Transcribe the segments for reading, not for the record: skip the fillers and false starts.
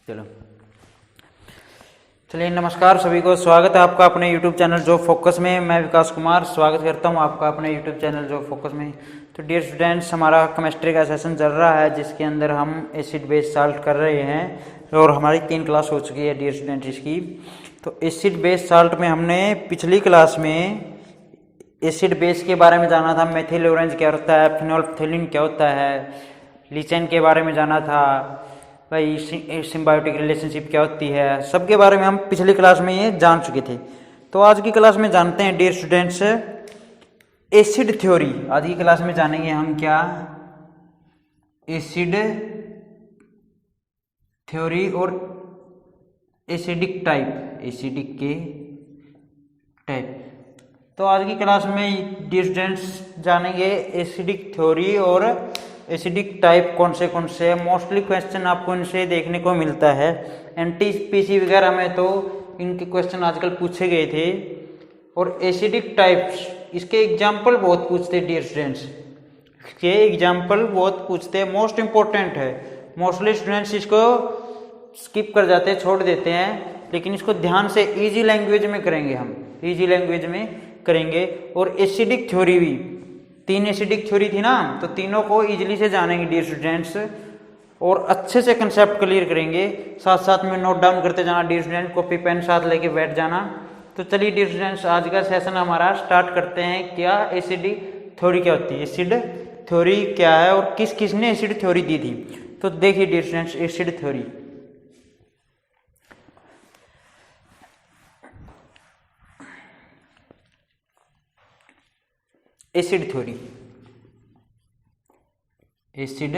चलो चलिए, नमस्कार सभी को। स्वागत है आपका अपने YouTube चैनल जॉब फोकस में। मैं विकास कुमार स्वागत करता हूं आपका अपने YouTube चैनल जॉब फोकस में। तो डियर स्टूडेंट्स, हमारा केमिस्ट्री का सेशन चल रहा है जिसके अंदर हम एसिड बेस साल्ट कर रहे हैं और हमारी 3 क्लास हो चुकी है डियर स्टूडेंट्स इसकी। तो एसिड बेस साल्ट में हमने पिछली क्लास में एसिड बेस के बारे में जाना था, मेथिल ऑरेंज क्या होता है, फिनोल्फथेलिन क्या होता है, लीचेन के बारे में जाना था, भाई सिम्बायोटिक रिलेशनशिप क्या होती है, सबके बारे में हम पिछली क्लास में ये जान चुके थे। तो आज की क्लास में जानते हैं डियर स्टूडेंट्स एसिड थ्योरी। आज की क्लास में जानेंगे हम क्या, एसिड थ्योरी और एसिडिक टाइप, एसिडिक के टाइप। तो आज की क्लास में डियर स्टूडेंट्स जानेंगे एसिडिक थ्योरी और एसिडिक टाइप कौन से मोस्टली क्वेश्चन आपको इनसे देखने को मिलता है। एनटीपीसी वगैरह में तो इनके क्वेश्चन आजकल पूछे गए थे। और एसिडिक टाइप्स, इसके एग्जाम्पल बहुत पूछते हैं डियर स्टूडेंट्स, इसके एग्जाम्पल बहुत पूछते हैं, मोस्ट इंपॉर्टेंट है। मोस्टली स्टूडेंट्स इसको स्किप कर जाते हैं, छोड़ देते हैं, लेकिन इसको ध्यान से इजी लैंग्वेज में करेंगे हम, इजी लैंग्वेज में करेंगे। और एसिडिक थ्योरी भी 3 एसिडिक थ्योरी थी ना, तो तीनों को इजीली से जानेंगे डियर स्टूडेंट्स और अच्छे से कंसेप्ट क्लियर करेंगे। साथ साथ में नोट डाउन करते जाना डियर स्टूडेंट, कॉपी पेन साथ लेके बैठ जाना। तो चलिए डियर स्टूडेंट्स, आज का सेशन हमारा स्टार्ट करते हैं। क्या एसिडिक थ्योरी क्या होती है, एसिड थ्योरी क्या है और किस किसने एसिड थ्योरी दी थी। तो देखिए dear students, acid theory, acid theory, acid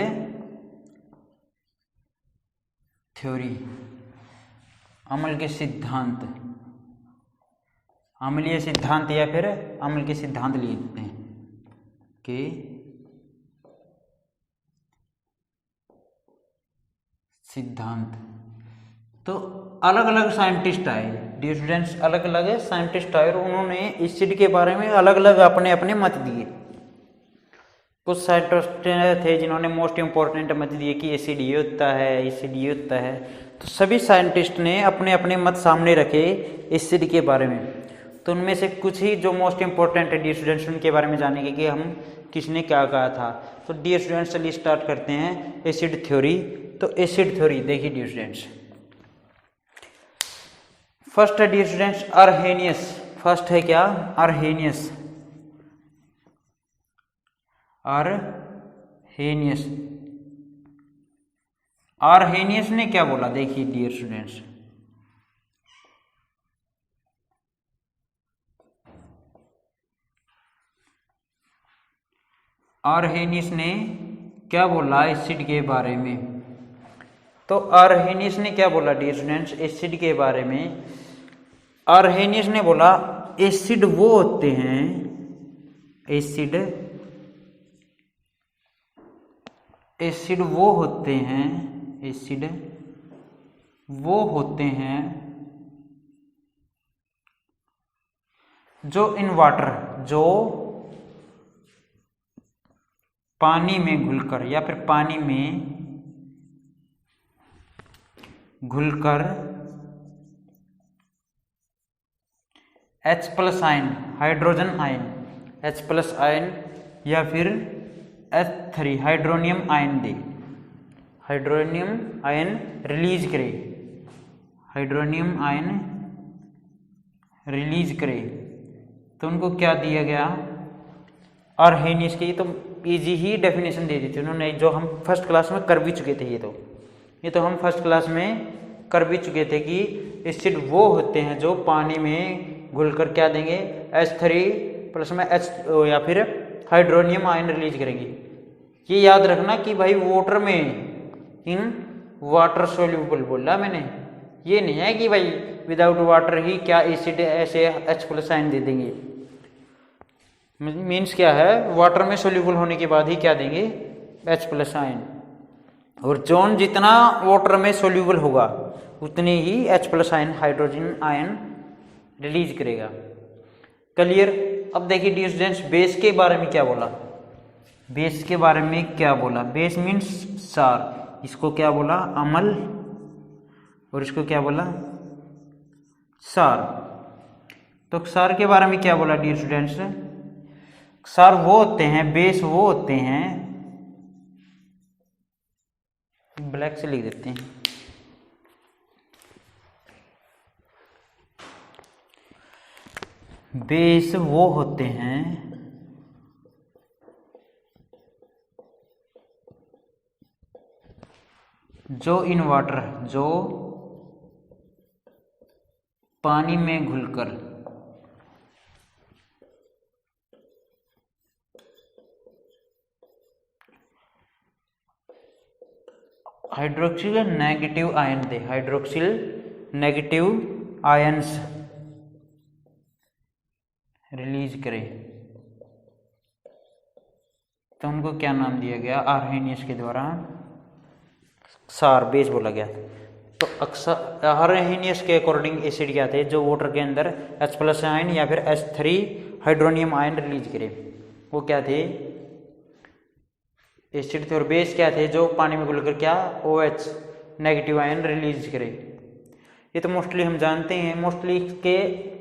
theory, अम्ल के सिद्धांत, अम्लीय सिद्धांत या फिर अम्ल के सिद्धांत लिखते हैं कि सिद्धांत। तो अलग अलग साइंटिस्ट आए डियर स्टूडेंट्स, अलग अलग साइंटिस्ट आए और उन्होंने एसिड के बारे में अलग अलग अपने अपने मत दिए। कुछ साइंटिस्ट थे जिन्होंने मोस्ट इंपॉर्टेंट मत दिए कि एसिड ये होता है, एसिड ये होता है। तो सभी साइंटिस्ट ने अपने अपने मत सामने रखे एसिड के बारे में। तो उनमें से कुछ ही जो मोस्ट इंपॉर्टेंट है डियर स्टूडेंट्स, उनके बारे में जानेंगे कि हम किसने क्या कहा था। तो डियर स्टूडेंट्स चलिए स्टार्ट करते हैं एसिड थ्योरी। तो एसिड थ्योरी देखिए डियर स्टूडेंट्स, फर्स्ट है डियर स्टूडेंट्स अर्हेनियस। फर्स्ट है क्या, अर्हेनियस, अर्हेनियस। अर्हेनियस ने क्या बोला, देखिए डियर स्टूडेंट्स, अर्हेनियस ने क्या बोला एसिड के बारे में। तो अर्हेनियस ने क्या बोला डियर स्टूडेंट्स एसिड के बारे में। अर्हेनियस ने बोला एसिड वो होते हैं, एसिड, एसिड वो होते हैं, एसिड वो होते हैं जो इन वाटर, जो पानी में घुलकर या फिर पानी में घुलकर H+ ion, hydrogen ion, H+ ion या फिर H3 हाइड्रोनियम आयन दे, हाइड्रोनियम आयन रिलीज करे, हाइड्रोनियम आयन रिलीज करे। तो उनको क्या दिया गया, अर्हेनियस की। तो इजी ही डेफिनेशन दे दी थी उन्होंने, जो हम फर्स्ट क्लास में कर भी चुके थे। ये तो हम फर्स्ट क्लास में कर भी चुके थे कि एसिड वो होते हैं जो पानी में घुलकर क्या देंगे, H3+ में H या फिर हाइड्रोनियम आयन रिलीज करेंगे। ये याद रखना कि भाई वाटर में, इन वाटर सोल्यूबल बोला मैंने, ये नहीं है कि भाई विदाउट वाटर ही क्या एसिड ऐसे H+ आयन दे देंगे। मीन्स क्या है, वाटर में सोल्यूबल होने के बाद ही क्या देंगे, H+ आयन। और जोन जितना वाटर में सोल्यूबल होगा उतने ही H+ ion, hydrogen ion release करेगा। क्लियर। अब देखिए डियर स्टूडेंट्स, बेस के बारे में क्या बोला, बेस के बारे में क्या बोला। बेस मीन्स सार, इसको क्या बोला, अम्ल और इसको क्या बोला, क्षार। तो क्षार के बारे में क्या बोला डियर स्टूडेंट्स, क्षार वो होते हैं, बेस वो होते हैं, ब्लैक से लिख देते हैं, बेस वो होते हैं जो इन वाटर, जो पानी में घुलकर हाइड्रोक्सिल नेगेटिव आयन दे, हाइड्रोक्सिल नेगेटिव आयंस रिलीज करे। तो उनको क्या नाम दिया गया, आर्हेनियस के द्वारा क्षार बेस बोला गया। तो अक्सर आर्हेनियस के अकॉर्डिंग एसिड क्या थे, जो वाटर के अंदर H+ आयन या फिर H3 हाइड्रोनियम आयन रिलीज करे, वो क्या थे, एसिड थे। और बेस क्या थे, जो पानी में घुलकर क्या OH नेगेटिव आयन रिलीज करे। ये तो मोस्टली हम जानते हैं। मोस्टली इसके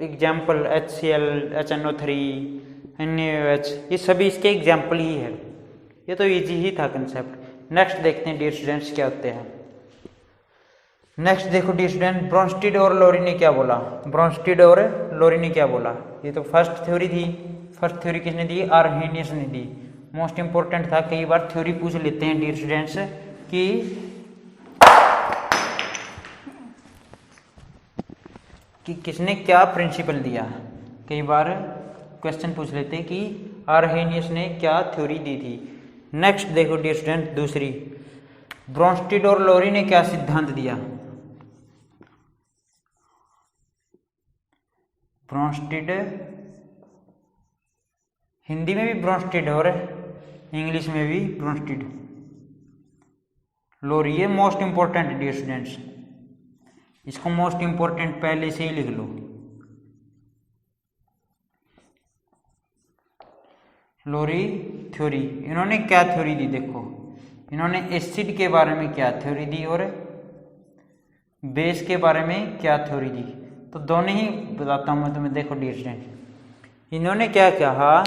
एग्जाम्पल HCl, HNO3, NaOH, ये सभी इसके एग्जाम्पल ही है। ये तो इजी ही था कंसेप्ट। नेक्स्ट देखते हैं डियर स्टूडेंट्स क्या होते हैं। नेक्स्ट देखो डियर स्टूडेंट, ब्रोंस्टीड और लोरी ने क्या बोला, ब्रोंस्टीड और लोरी ने क्या बोला। ये तो फर्स्ट थ्योरी थी। फर्स्ट थ्योरी किसने दी, आर्हेनियस ने दी। मोस्ट इंपॉर्टेंट था, कई बार थ्योरी पूछ लेते हैं डियर स्टूडेंट्स कि किसने क्या प्रिंसिपल दिया। कई बार क्वेश्चन पूछ लेते हैं कि आर्हेनियस ने क्या थ्योरी दी थी। नेक्स्ट देखो डियर स्टूडेंट, दूसरी, ब्रोंस्टीड और लोरी ने क्या सिद्धांत दिया। ब्रोंस्टीड, हिंदी में भी ब्रोंस्टीड और इंग्लिश में भी ब्रोंस्टीड, लोरी, ये मोस्ट इंपॉर्टेंट डियर स्टूडेंट्स, इसको मोस्ट इंपॉर्टेंट पहले से ही लिख लो। लोरी थ्योरी, इन्होंने क्या थ्योरी दी, देखो इन्होंने एसिड के बारे में क्या थ्योरी दी और बेस के बारे में क्या थ्योरी दी। तो दोनों ही बताता हूं मैं तुम्हें। देखो डियर स्टूडेंट, इन्होंने क्या कहा,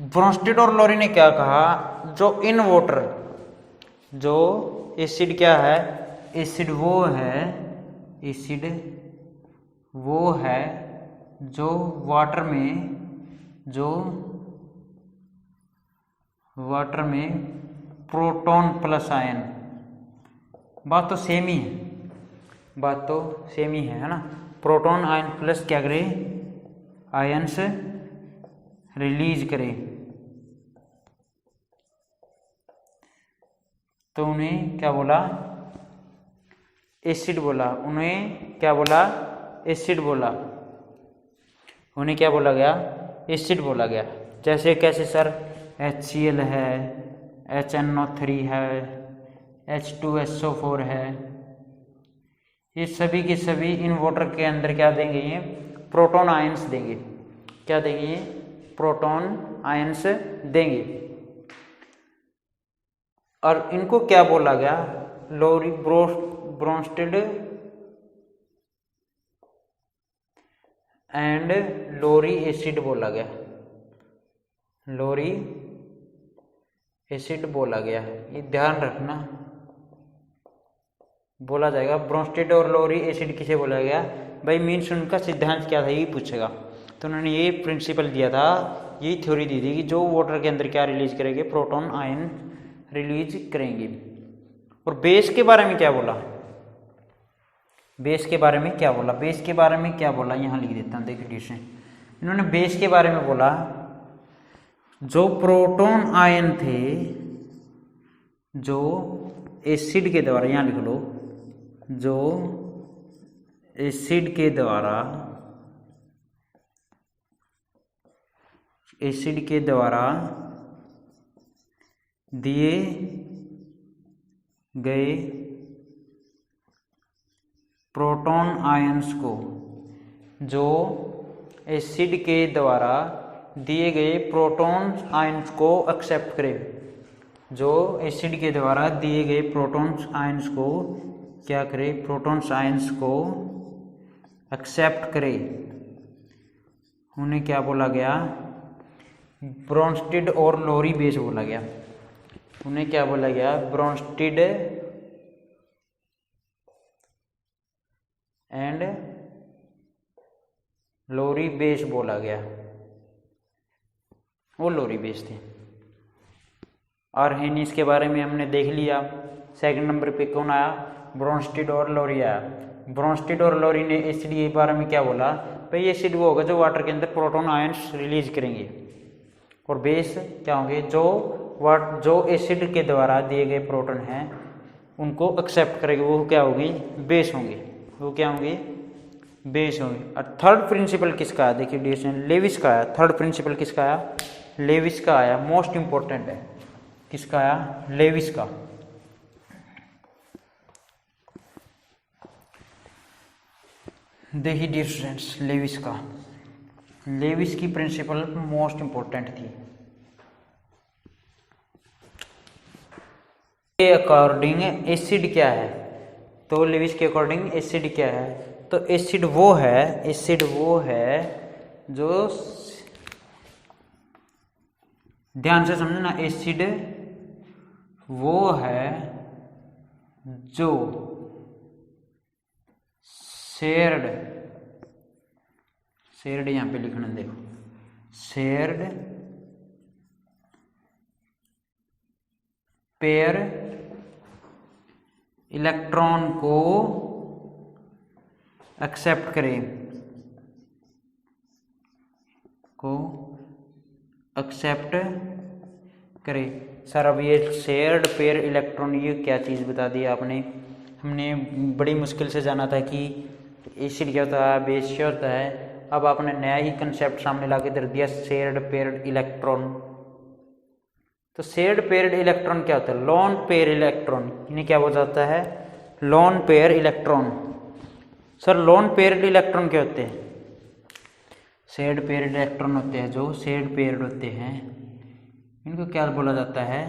ब्रोंस्टीड और लोरी ने क्या कहा, जो इन वाटर, जो एसिड क्या है, एसिड वो है, एसिड वो है जो वाटर में, जो वाटर में प्रोटॉन प्लस आयन, बात तो सेम ही है, बात तो सेम ही है ना। प्रोटॉन आयन प्लस क्या करे, आयंस रिलीज करे। तो उन्हें क्या बोला, एसिड बोला। उन्हें क्या बोला, एसिड बोला। उन्हें क्या बोला गया, एसिड बोला गया। जैसे कैसे सर, HCl है, HNO3 है, H2SO4 है, ये सभी के सभी इन वाटर के अंदर क्या देंगे, ये प्रोटॉन आयंस देंगे। क्या देंगे, ये प्रोटॉन आयंस देंगे। और इनको क्या बोला गया, लोरी, ब्रोंस्टीड एंड लोरी एसिड बोला गया, लोरी एसिड बोला गया। ये ध्यान रखना, बोला जाएगा ब्रोंस्टीड और लोरी एसिड किसे बोला गया भाई, मीन्स उनका सिद्धांत क्या था यही पूछेगा। तो उन्होंने ये प्रिंसिपल दिया था, यही थ्योरी दी थी कि जो वाटर के अंदर क्या रिलीज करेंगे, प्रोटॉन आयन रिलीज करेंगे। और बेस के बारे में क्या बोला, बेस के बारे में क्या बोला, बेस के बारे में क्या बोला, यहाँ लिख देता हूँ देखिए। इन्होंने बेस के बारे में बोला, जो प्रोटॉन आयन थे, जो एसिड के द्वारा, यहाँ लिख लो, जो एसिड के द्वारा, एसिड के द्वारा दिए गए प्रोटॉन आयंस को, जो एसिड के द्वारा दिए गए प्रोटॉन आयंस को एक्सेप्ट करे, जो एसिड के द्वारा दिए गए प्रोटॉन्स आयंस को क्या करे, प्रोटॉन्स आयंस को एक्सेप्ट करे, उन्हें क्या बोला गया, ब्रोंस्टेड और लोरी बेस बोला गया। उन्हें क्या बोला गया, ब्रोंस्टेड एंड लोरी बेस बोला गया। वो लोरी बेस थे। आर्हेनिस के बारे में हमने देख लिया। सेकंड नंबर पे कौन आया, ब्रोंस्टेड और लोरी आया। ब्रोंस्टेड और लोरी ने एसिड के बारे में क्या बोला, भाई एसिड वो होगा जो वाटर के अंदर प्रोटॉन आयंस रिलीज करेंगे, और बेस क्या होंगे, जो एसिड के द्वारा दिए गए प्रोटॉन हैं उनको एक्सेप्ट करेंगे, वो क्या होगी, बेस होंगे। वो क्या होंगे, बेस होंगे। और थर्ड प्रिंसिपल किसका है, देखिए डिस्टेंस लेविस का आया। थर्ड प्रिंसिपल किसका आया, लेविस का आया। मोस्ट इंपॉर्टेंट है, किसका आया, लेविस का। देखिए डियर स्टूडेंट्स, लेविस का, लेविस की प्रिंसिपल मोस्ट इंपॉर्टेंट थी। के अकॉर्डिंग एसिड क्या है, तो लेविस के अकॉर्डिंग एसिड क्या है, तो एसिड वो है जो, ध्यान से समझना, एसिड वो है जो शेयर्ड यहां पे लिखना, देखो शेयर्ड पेयर इलेक्ट्रॉन को एक्सेप्ट करे, सर अब ये शेयर्ड पेयर इलेक्ट्रॉन, ये क्या चीज़ बता दी आपने। हमने बड़ी मुश्किल से जाना था कि एसिड क्या होता है, बेस क्या होता है। अब आपने नया ही कंसेप्ट सामने ला के धर दिया, शेयर्ड पेयर्ड इलेक्ट्रॉन। तो शेयर्ड पेयर्ड इलेक्ट्रॉन क्या होता है, लोन पेयर इलेक्ट्रॉन, इन्हें क्या बोला जाता है, lone pair electron. Sir loan paired electron क्या होते हैं, शेयर्ड पेयर्ड इलेक्ट्रॉन होते हैं, जो शेयर्ड पेयर्ड होते हैं इनको क्या बोला जाता है,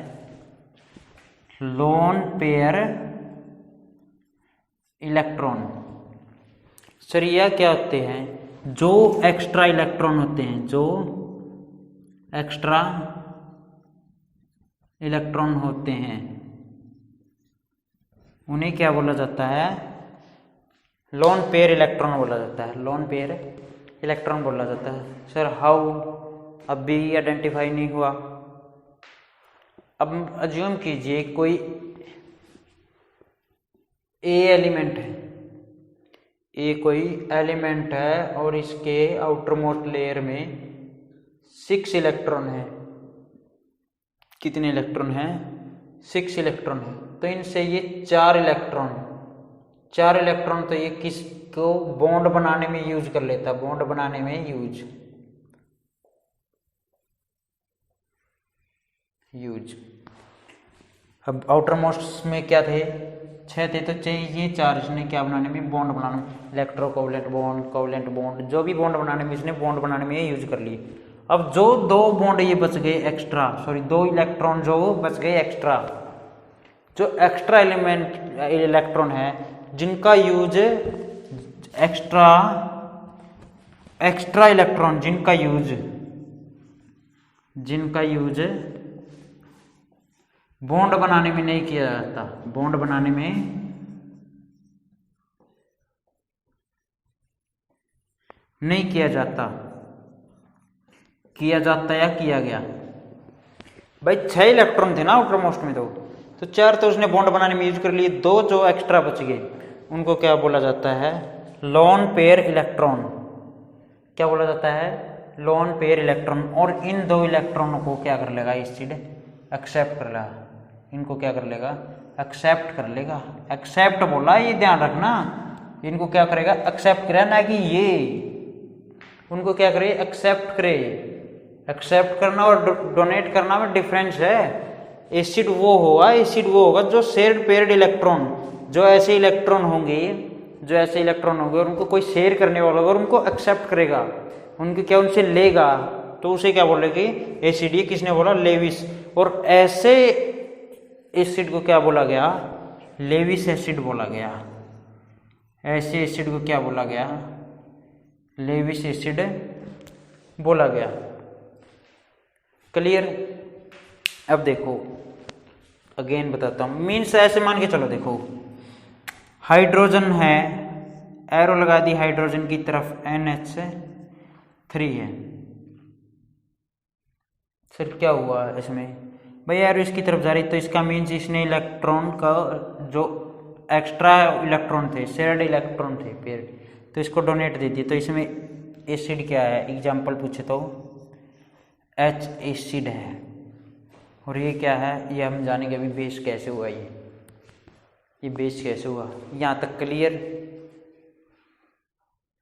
लोन पेयर इलेक्ट्रॉन। सर यह क्या होते हैं, जो एक्स्ट्रा इलेक्ट्रॉन होते हैं, जो एक्स्ट्रा इलेक्ट्रॉन होते हैं उन्हें क्या बोला जाता है, लोन पेयर इलेक्ट्रॉन बोला जाता है, लोन पेयर इलेक्ट्रॉन बोला जाता है। सर हाउ, अब भी आइडेंटिफाई नहीं हुआ। अब अज्यूम कीजिए कोई ए एलिमेंट है, ए कोई एलिमेंट है और इसके आउटर मोस्ट लेयर में 6 इलेक्ट्रॉन है। कितने इलेक्ट्रॉन हैं, 6 इलेक्ट्रॉन है। तो इनसे ये 4 इलेक्ट्रॉन तो ये किसको बॉन्ड बनाने में यूज कर लेता, बॉन्ड बनाने में यूज। अब आउटर मोस्ट में क्या थे, 6 थे, तो चाहिए 4 इसने क्या बनाने में, बॉन्ड बनाने, इलेक्ट्रोकोवलेंट बॉन्ड, कोवलेंट बॉन्ड, जो भी बॉन्ड बनाने में इसने बॉन्ड बनाने में यूज कर लिए। अब जो 2 बॉन्ड ये बच गए एक्स्ट्रा, 2 इलेक्ट्रॉन जो बच गए एक्स्ट्रा, जो एक्स्ट्रा इलेक्ट्रॉन है जिनका यूज एक्स्ट्रा इलेक्ट्रॉन जिनका यूज बॉन्ड बनाने में नहीं किया जाता, बॉन्ड बनाने में नहीं किया जाता, किया जाता या किया गया। भाई 6 इलेक्ट्रॉन थे ना आउटर मोस्ट में, तो 4 तो उसने बॉन्ड बनाने में यूज कर लिए, 2 जो एक्स्ट्रा बच गए उनको क्या बोला जाता है, लोन पेयर इलेक्ट्रॉन। क्या बोला जाता है, लोन पेयर इलेक्ट्रॉन। और इन 2 इलेक्ट्रॉनों को क्या कर लेगा एसिड, एक्सेप्ट कर लेगा। इनको क्या कर लेगा, एक्सेप्ट कर लेगा। एक्सेप्ट बोला, ये ध्यान रखना, इनको क्या करेगा, एक्सेप्ट करे, ना कि ये उनको क्या करे, एक्सेप्ट करे। एक्सेप्ट करना और डोनेट करना में डिफरेंस है। एसिड वो होगा जो शेयर्ड पेयर्ड इलेक्ट्रॉन, जो ऐसे इलेक्ट्रॉन होंगे और उनको कोई शेयर करने वाला होगा और उनको एक्सेप्ट करेगा, उनके क्या उनसे लेगा, तो उसे क्या बोलेगी, एसिड। ये किसने बोला, लेविस। और ऐसे एसिड को क्या बोला गया? लेविस एसिड बोला गया। ऐसे एसिड को क्या बोला गया? लेविस एसिड बोला गया। क्लियर? अब देखो अगेन बताता हूं, मीन्स ऐसे मान के चलो, देखो हाइड्रोजन है, एरो लगा दी हाइड्रोजन की तरफ, NH3 है। फिर क्या हुआ इसमें भाई, एरो इसकी तरफ जा रही, तो इसका मीन्स इसने इलेक्ट्रॉन का जो एक्स्ट्रा इलेक्ट्रॉन थे, शेयर्ड इलेक्ट्रॉन थे फिर, तो इसको डोनेट दे दिए। तो इसमें एसिड क्या है, एग्जाम्पल पूछे तो H एसिड है। और ये क्या है, ये हम जानेंगे अभी बेस कैसे हुआ, ये बेस कैसे हुआ। यहाँ तक क्लियर?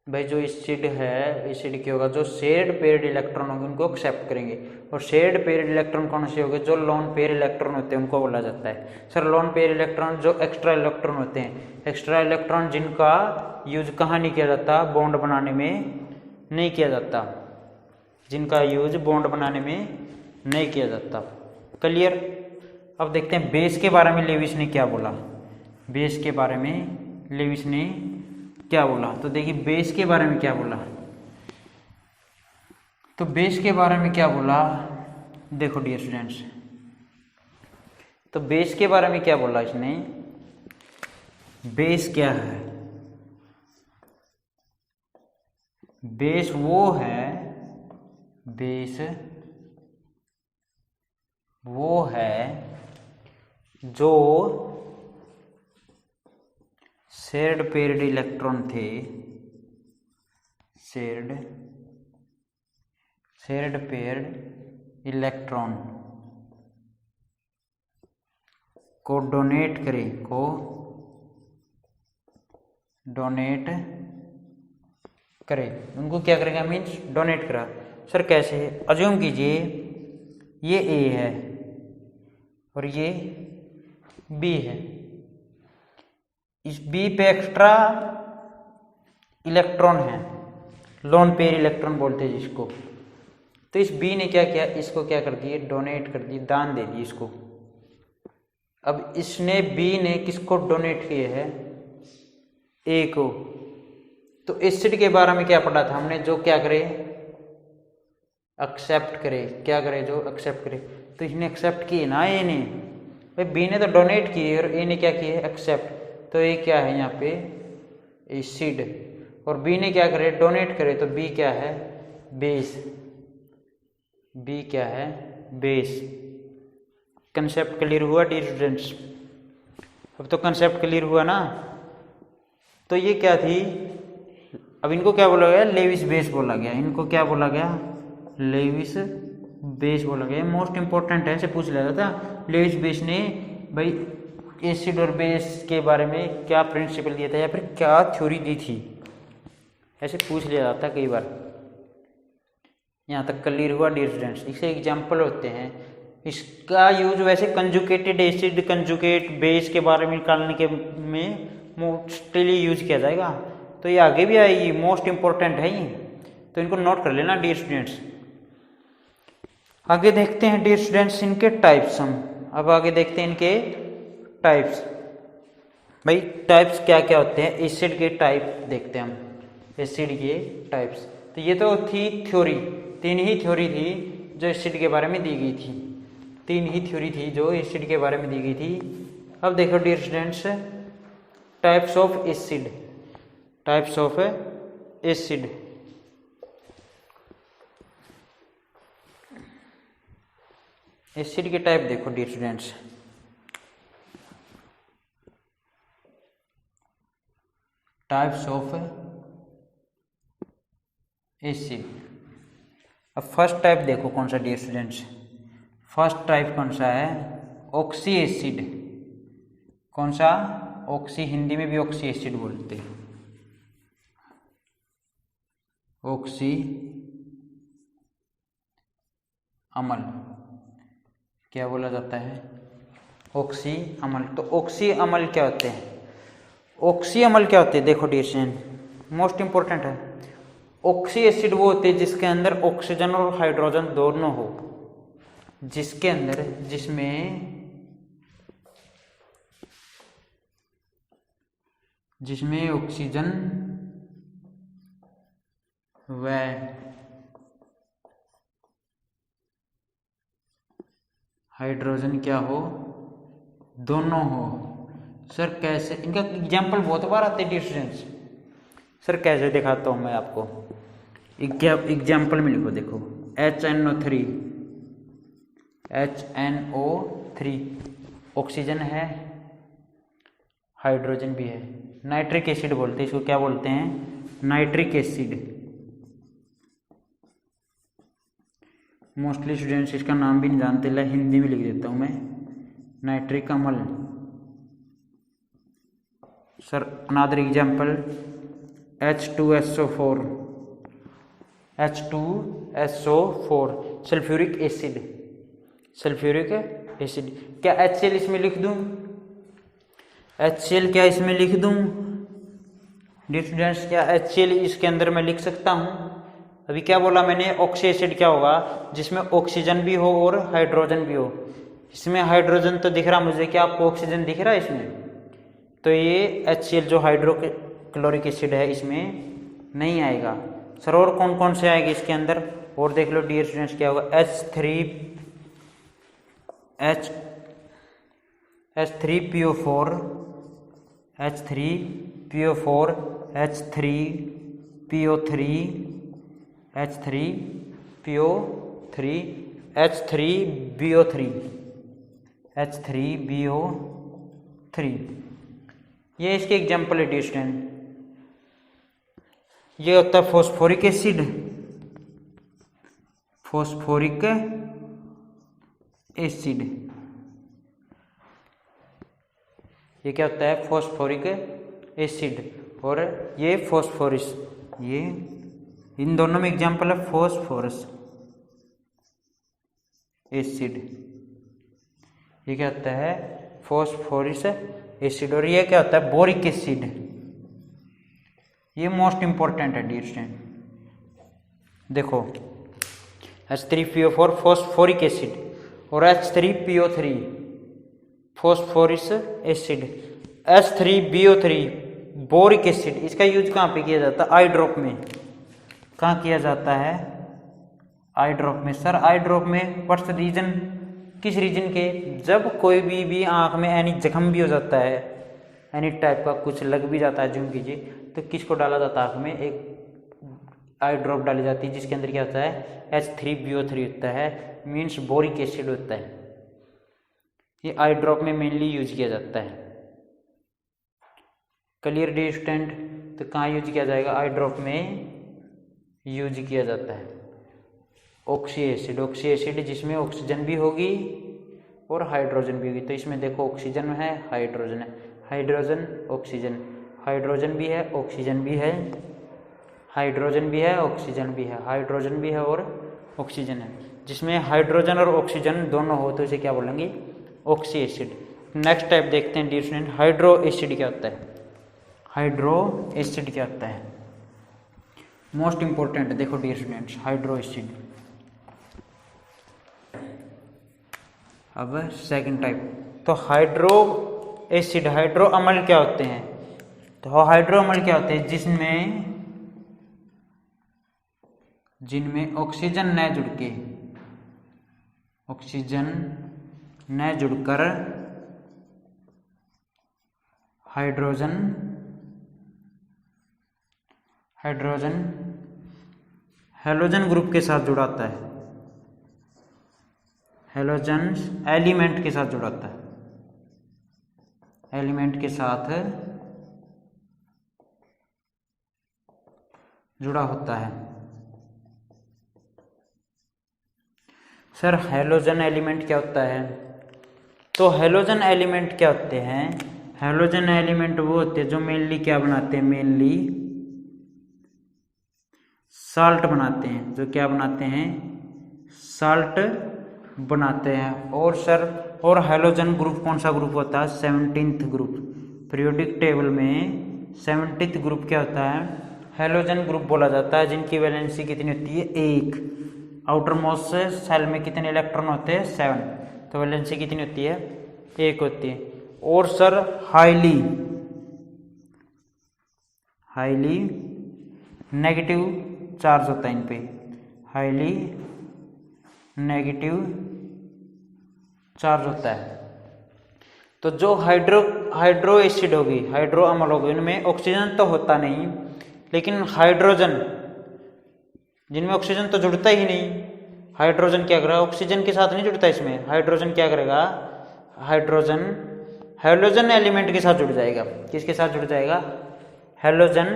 भाई जो एसिड है, एसिड क्या होगा, जो शेयर्ड पेयर्ड इलेक्ट्रॉन होंगे उनको एक्सेप्ट करेंगे। और शेयर्ड पेयर्ड इलेक्ट्रॉन कौन से होंगे? जो लोन पेयर इलेक्ट्रॉन होते हैं उनको बोला जाता है। सर लोन पेयर इलेक्ट्रॉन जो एक्स्ट्रा इलेक्ट्रॉन होते हैं, एक्स्ट्रा इलेक्ट्रॉन जिनका यूज कहाँ नहीं किया जाता? बॉन्ड बनाने में नहीं किया जाता, जिनका यूज बॉन्ड बनाने में नहीं किया जाता। क्लियर? अब देखते हैं बेस के बारे में लेविस ने क्या बोला। बेस के बारे में लेविस ने क्या बोला, तो देखिए बेस के बारे में क्या बोला। तो बेस के बारे में क्या बोला, देखो डियर स्टूडेंट्स, तो बेस के बारे में क्या बोला इसने। बेस क्या है? बेस वो है, बेस वो है जो शेयर्ड पेयर्ड इलेक्ट्रॉन थे, शेयर्ड पेयर्ड इलेक्ट्रॉन को डोनेट करे, को डोनेट करे, उनको क्या करेगा? मीन्स डोनेट करा। सर कैसे? अज्यूम कीजिए ये A है और ये B है, इस B पे एक्स्ट्रा इलेक्ट्रॉन है, लोन पेयर इलेक्ट्रॉन बोलते हैं जिसको। तो इस B ने क्या किया, इसको क्या कर दिए? डोनेट कर दिए, दान दे दिए इसको। अब इसने B ने किसको डोनेट किए है? A को। तो एसिड के बारे में क्या पढ़ा था हमने, जो क्या करे? एक्सेप्ट करे। क्या करे? जो एक्सेप्ट करे। तो इसने एक्सेप्ट किए ना A ने, भाई B ने तो डोनेट किए और A ने क्या किए? एक्सेप्ट। तो ये क्या है यहाँ पे? एसिड। और B ने क्या करे? डोनेट करे। तो B क्या है? बेस। B क्या है? बेस। कंसेप्ट क्लियर हुआ डियर स्टूडेंट्स? अब तो कंसेप्ट क्लियर हुआ ना। तो ये क्या थी, अब इनको क्या बोला गया? लेविस बेस बोला गया। इनको क्या बोला गया? लेविस बेस बोला गया। मोस्ट इंपॉर्टेंट है, ऐसे पूछ लिया जाता है लेविस बेस ने भाई एसिड और बेस के बारे में क्या प्रिंसिपल दिया था या फिर क्या थ्योरी दी थी, ऐसे पूछ लिया जाता है कई बार। यहाँ तक क्लियर हुआ डियर स्टूडेंट्स? इससे एग्जाम्पल होते हैं। इसका यूज वैसे कंजुकेटेड एसिड, कंजुकेट बेस के बारे में निकालने के में मोस्टली यूज किया जाएगा। तो ये आगे भी आएगी, मोस्ट इंपॉर्टेंट है ये, तो इनको नोट कर लेना डियर स्टूडेंट्स। आगे देखते हैं डियर स्टूडेंट्स इनके टाइप्स। हम अब आगे देखते हैं इनके टाइप्स। भाई टाइप्स क्या क्या होते हैं? एसिड के टाइप देखते हैं हम, एसिड के टाइप्स। तो ये तो थी थ्योरी, 3 ही थ्योरी थी जो एसिड के बारे में दी गई थी। 3 ही थ्योरी थी जो एसिड के बारे में दी गई थी। अब देखो dear students, types of acid. Types of acid. Acid के टाइप देखो dear students. Types of acid. अब फर्स्ट टाइप देखो कौन सा डियर स्टूडेंट्स? फर्स्ट टाइप कौन सा है? Oxy acid. कौन सा? ऑक्सी, हिंदी में भी ऑक्सी एसिड बोलते हैं। ऑक्सी अम्ल क्या बोला जाता है? ऑक्सी अम्ल। तो ऑक्सी अम्ल क्या होते हैं? ऑक्सी अम्ल क्या होते हैं? देखो डियर स्टूडेंट, मोस्ट इंपॉर्टेंट है। ऑक्सी एसिड वो होते हैं जिसके अंदर ऑक्सीजन और हाइड्रोजन दोनों हो, जिसके अंदर, जिसमें जिसमें ऑक्सीजन व हाइड्रोजन क्या हो, दोनों हो। सर कैसे, इनका एग्जाम्पल बहुत बार आते हैं डिस्टेंस। सर कैसे दिखाता हूँ मैं आपको, एग्जाम्पल में लिखो, देखो HNO3, HNO3 ऑक्सीजन है, हाइड्रोजन भी है। नाइट्रिक एसिड बोलते हैं इसको, क्या बोलते हैं, नाइट्रिक एसिड। मोस्टली स्टूडेंट्स इसका नाम भी नहीं जानते, ला हिंदी में लिख देता हूँ मैं, नाइट्रिक अम्ल। Sir another example H2SO4, H2SO4 sulphuric acid, sulphuric acid. क्या HCl इसमें लिख दूं, HCl क्या इसमें लिख दूं स्टूडेंट्स, क्या HCl इसके अंदर मैं लिख सकता हूं। अभी क्या बोला मैंने, ऑक्सी एसिड क्या होगा, जिसमें ऑक्सीजन भी हो और हाइड्रोजन भी हो। इसमें हाइड्रोजन तो दिख रहा मुझे, क्या आपको ऑक्सीजन दिख रहा है इसमें, तो ये HCl जो हाइड्रोक्लोरिक एसिड है इसमें नहीं आएगा। सर और कौन कौन से आएंगे इसके अंदर, और देख लो डियर स्टूडेंट्स, क्या होगा, H3PO4, H3PO4, H3PO3, H3PO3, H3BO3, H3BO3। ये इसके एग्जाम्पल है डियर स्टूडेंट। ये होता है फॉस्फोरिक एसिड, फॉस्फोरिक एसिड। ये क्या होता है, फॉस्फोरिक एसिड, और ये फॉस्फोरस, ये इन दोनों में एग्जाम्पल है फॉस्फोरस एसिड। ये क्या होता है, फॉस्फोरस एसिड। और ये क्या होता है, बोरिक एसिड। ये मोस्ट इंपॉर्टेंट है डियर स्टूडेंट, देखो H3PO4 फॉस्फोरिक एसिड और H3PO3 phosphorous acid, H3BO3 boric acid. इसका यूज कहाँ पे किया जाता है, आई ड्रॉप में। कहाँ किया जाता है, आई ड्रॉप में। सर आई ड्रॉप में व्हाट्स रीजन, किस रीजन के, जब कोई भी आंख में एनी जख्म भी हो जाता है, एनी टाइप का कुछ लग भी जाता है, जूम कीजिए, तो किसको डाला जाता है आंख में, एक आई ड्रॉप डाली जाती है, जिसके अंदर क्या होता है, H3BO3 होता है, मीन्स बोरिक एसिड होता है। ये आई ड्रॉप में मेनली यूज किया जाता है। क्लियर डियर स्टूडेंट, तो कहाँ यूज किया जाएगा, आई ड्रॉप में यूज किया जाता है। ऑक्सी एसिड, ऑक्सी एसिड जिसमें ऑक्सीजन भी होगी और हाइड्रोजन भी होगी। तो इसमें देखो ऑक्सीजन है, हाइड्रोजन है, हाइड्रोजन ऑक्सीजन, हाइड्रोजन भी है, ऑक्सीजन भी है, हाइड्रोजन भी है, ऑक्सीजन भी है, हाइड्रोजन भी है और ऑक्सीजन है। जिसमें हाइड्रोजन और ऑक्सीजन दोनों हो तो इसे क्या बोलेंगे, ऑक्सी एसिड। नेक्स्ट टाइप देखते हैं डियर स्टूडेंट, हाइड्रो एसिड क्या होता है, हाइड्रो एसिड क्या होता है, मोस्ट इंपॉर्टेंट। देखो डियर स्टूडेंट्स, हाइड्रो एसिड। अब सेकंड टाइप, तो हाइड्रो एसिड, हाइड्रो अम्ल क्या होते हैं, तो हाइड्रो अम्ल क्या होते हैं, जिनमें ऑक्सीजन न जुड़ के, ऑक्सीजन न जुड़कर हाइड्रोजन हेलोजन ग्रुप के साथ जुड़ाता है, हेलोजन एलिमेंट के साथ जुड़ाता है, एलिमेंट के साथ जुड़ा होता है। सर हेलोजन एलिमेंट क्या होता है, तो हेलोजन एलिमेंट क्या होते हैं, हेलोजन एलिमेंट वो होते हैं जो मेनली क्या बनाते हैं, मेनली साल्ट बनाते हैं, जो क्या बनाते हैं, साल्ट बनाते हैं। और सर और हेलोजन ग्रुप कौन सा ग्रुप होता है, 17th ग्रुप। पीरियोडिक टेबल में 17th ग्रुप क्या होता है, हेलोजन ग्रुप बोला जाता है, जिनकी वैलेंसी कितनी होती है, 1। आउटर मोस्ट सेल में कितने इलेक्ट्रॉन होते हैं, 7, तो वैलेंसी कितनी होती है, 1 होती है। और sir highly highly negative charge होता है इन पे, हाईली नेगेटिव चार्ज होता है। तो जो हाइड्रो एसिड होगी, हाइड्रो अम्ल होगी, इनमें ऑक्सीजन तो होता नहीं, लेकिन हाइड्रोजन, जिनमें ऑक्सीजन तो जुड़ता ही नहीं, हाइड्रोजन क्या करेगा, ऑक्सीजन के साथ नहीं जुड़ता इसमें, हाइड्रोजन क्या करेगा, हाइड्रोजन हैलोजन एलिमेंट के साथ जुड़ जाएगा। किसके साथ जुड़ जाएगा, हैलोजन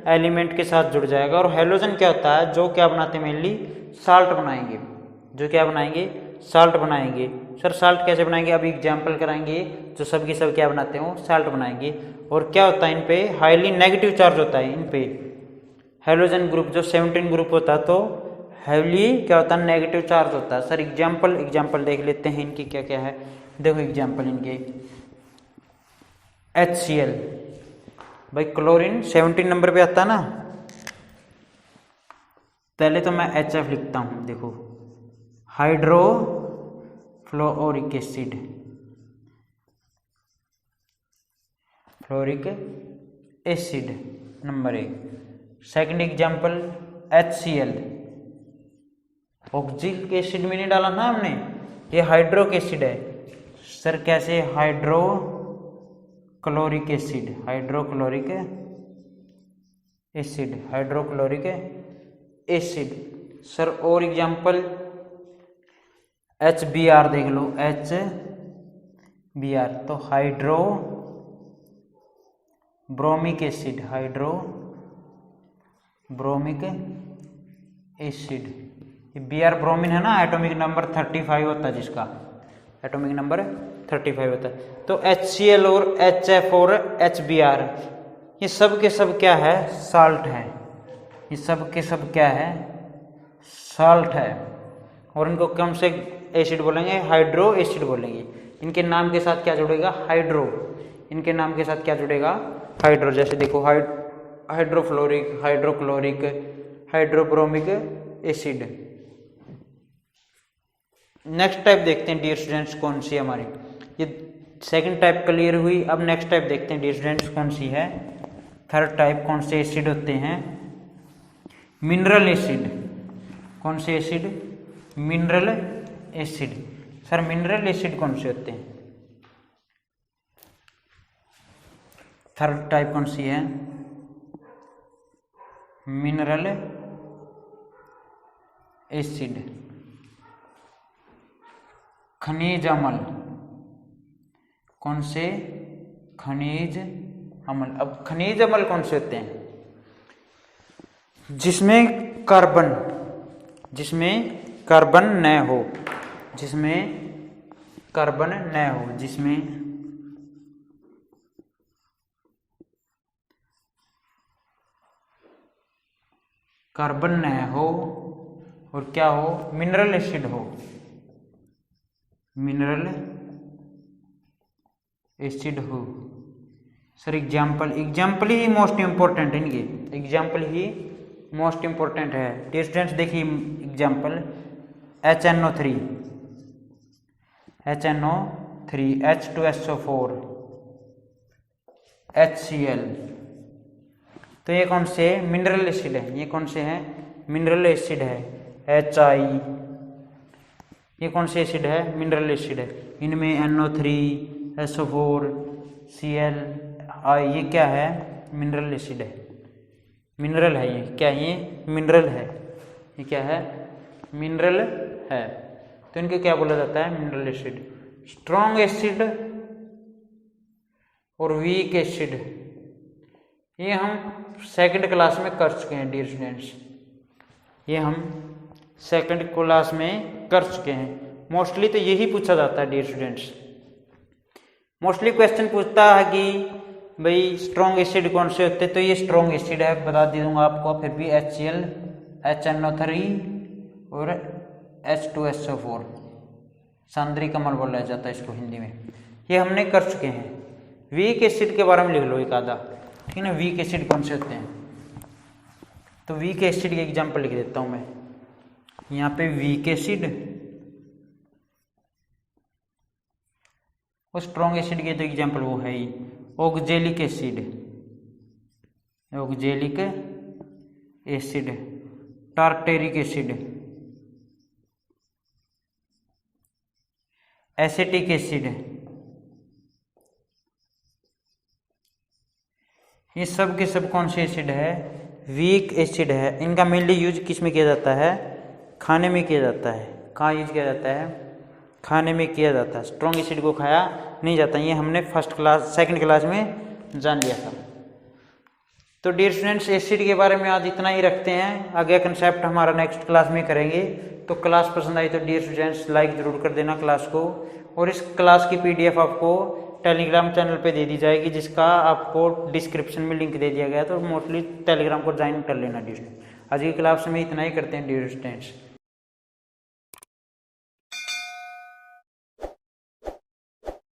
एलिमेंट के साथ जुड़ जाएगा। और हैलोजन क्या होता है, जो क्या बनाते हैं, मेनली साल्ट बनाएंगे, जो क्या बनाएंगे, साल्ट बनाएंगे। सर साल्ट कैसे बनाएंगे, अभी एग्जाम्पल कराएंगे। जो सब की सब क्या बनाते हैं, वो साल्ट बनाएंगे। और क्या होता है, इन पे हाईली नेगेटिव चार्ज होता है, इन पे हैलोजन ग्रुप जो 17 ग्रुप होता है, तो हैवी क्या होता है, नेगेटिव चार्ज होता है। सर एग्जाम्पल देख लेते हैं इनकी क्या क्या है। देखो एग्जाम्पल इनके, HCl, भाई क्लोरीन 17 नंबर पे आता है ना। पहले तो मैं HF लिखता हूं, देखो hydrofluoric acid, fluoric acid number 1। Second example HCl, oxalic acid में नहीं डाला ना हमने, ये हाइड्रोक एसिड है। सर कैसे, hydrochloric acid, hydrochloric acid, hydrochloric acid. Sir और एग्जाम्पल HBr देख लो, HBr तो hydrobromic acid, hydrobromic acid. Br bromine है ना, एटॉमिक नंबर 35 होता है, जिसका एटॉमिक नंबर 35 होता है। तो HCl और HF और HBr ये सब के सब क्या है, साल्ट है। ये सब के सब क्या है, साल्ट है। और इनको कौन से एसिड बोलेंगे, हाइड्रो एसिड बोलेंगे। इनके नाम के साथ क्या जुड़ेगा, हाइड्रो, इनके नाम के साथ क्या जुड़ेगा, हाइड्रो। जैसे देखो hydrofluoric, hydrochloric, hydrobromic acid. Next type देखते हैं डियर स्टूडेंट्स, कौन सी हमारी, ये सेकंड टाइप क्लियर हुई। अब नेक्स्ट टाइप देखते हैं डियर स्टूडेंट्स कौन सी है, थर्ड टाइप। कौन से एसिड होते हैं, मिनरल एसिड। कौन से acid, mineral acid. Sir mineral acid कौन से होते हैं, थर्ड टाइप कौन सी है, मिनरल एसिड। खनिज अम्ल, कौन से, खनिज अम्ल। अब खनिज अम्ल कौन से होते हैं, जिसमें कार्बन न हो, जिसमें कार्बन न हो, जिसमें कार्बन न हो और क्या हो, मिनरल एसिड हो, मिनरल एसिड हो। सर एग्जाम्पल ही मोस्ट इंपॉर्टेंट है, इनके एग्जाम्पल ही मोस्ट इंपॉर्टेंट है। डिस्टेंस देखिए एग्जाम्पल, HNO3, H2SO4, HCl। तो ये कौन से मिनरल एसिड है, ये कौन से हैं, मिनरल एसिड है। HI, ये कौन से एसिड है, मिनरल एसिड है। इनमें NO3, SO4, Cl, I ये क्या है, मिनरल एसिड है, मिनरल है। ये क्या है, ये मिनरल है, ये क्या है, मिनरल है। तो इनको क्या बोला जाता है, मिनरल एसिड। स्ट्रॉन्ग एसिड और वीक एसिड, ये हम सेकंड क्लास में कर चुके हैं डियर स्टूडेंट्स, ये हम सेकंड क्लास में कर चुके हैं। मोस्टली तो यही पूछा जाता है डियर स्टूडेंट्स, मोस्टली क्वेश्चन पूछता है कि भाई स्ट्रॉन्ग एसिड कौन से होते हैं, तो ये स्ट्रॉन्ग एसिड है, बता दूंगा आपको। फिर भी HCl, HNO3 और H2SO4, सांद्रिक अम्ल बोला जाता है इसको हिंदी में, ये हमने कर चुके हैं। वीक एसिड के बारे में लिख लो एक आधा, ठीक है ना, वीक एसिड कौन से होते हैं। तो वीक एसिड के एग्जाम्पल लिख देता हूं मैं यहाँ पे, वीक एसिड और स्ट्रॉन्ग एसिड के तो एग्जाम्पल वो है ही, oxalic acid, oxalic acid, tartaric acid, acetic acid, ये सब के सब कौन से एसिड है? वीक एसिड है। इनका मेनली यूज किस में किया जाता है? खाने में किया जाता है। कहाँ यूज किया जाता है? खाने में किया जाता है। स्ट्रॉन्ग एसिड को खाया नहीं जाता, ये हमने सेकंड क्लास में जान लिया था। तो डियर स्टूडेंट्स, एसिड के बारे में आज इतना ही रखते हैं। आगे कंसेप्ट हमारा नेक्स्ट क्लास में करेंगे। तो क्लास पसंद आई तो डियर स्टूडेंट्स लाइक जरूर कर देना क्लास को, और इस क्लास की PDF आपको टेलीग्राम चैनल पे दे दी जाएगी, जिसका आपको डिस्क्रिप्शन में लिंक दे दिया गया है। तो मोस्टली टेलीग्राम को ज्वाइन कर लेना डियर स्टूडेंट्स। आज की क्लास में इतना ही करते हैं डियर स्टूडेंट्स।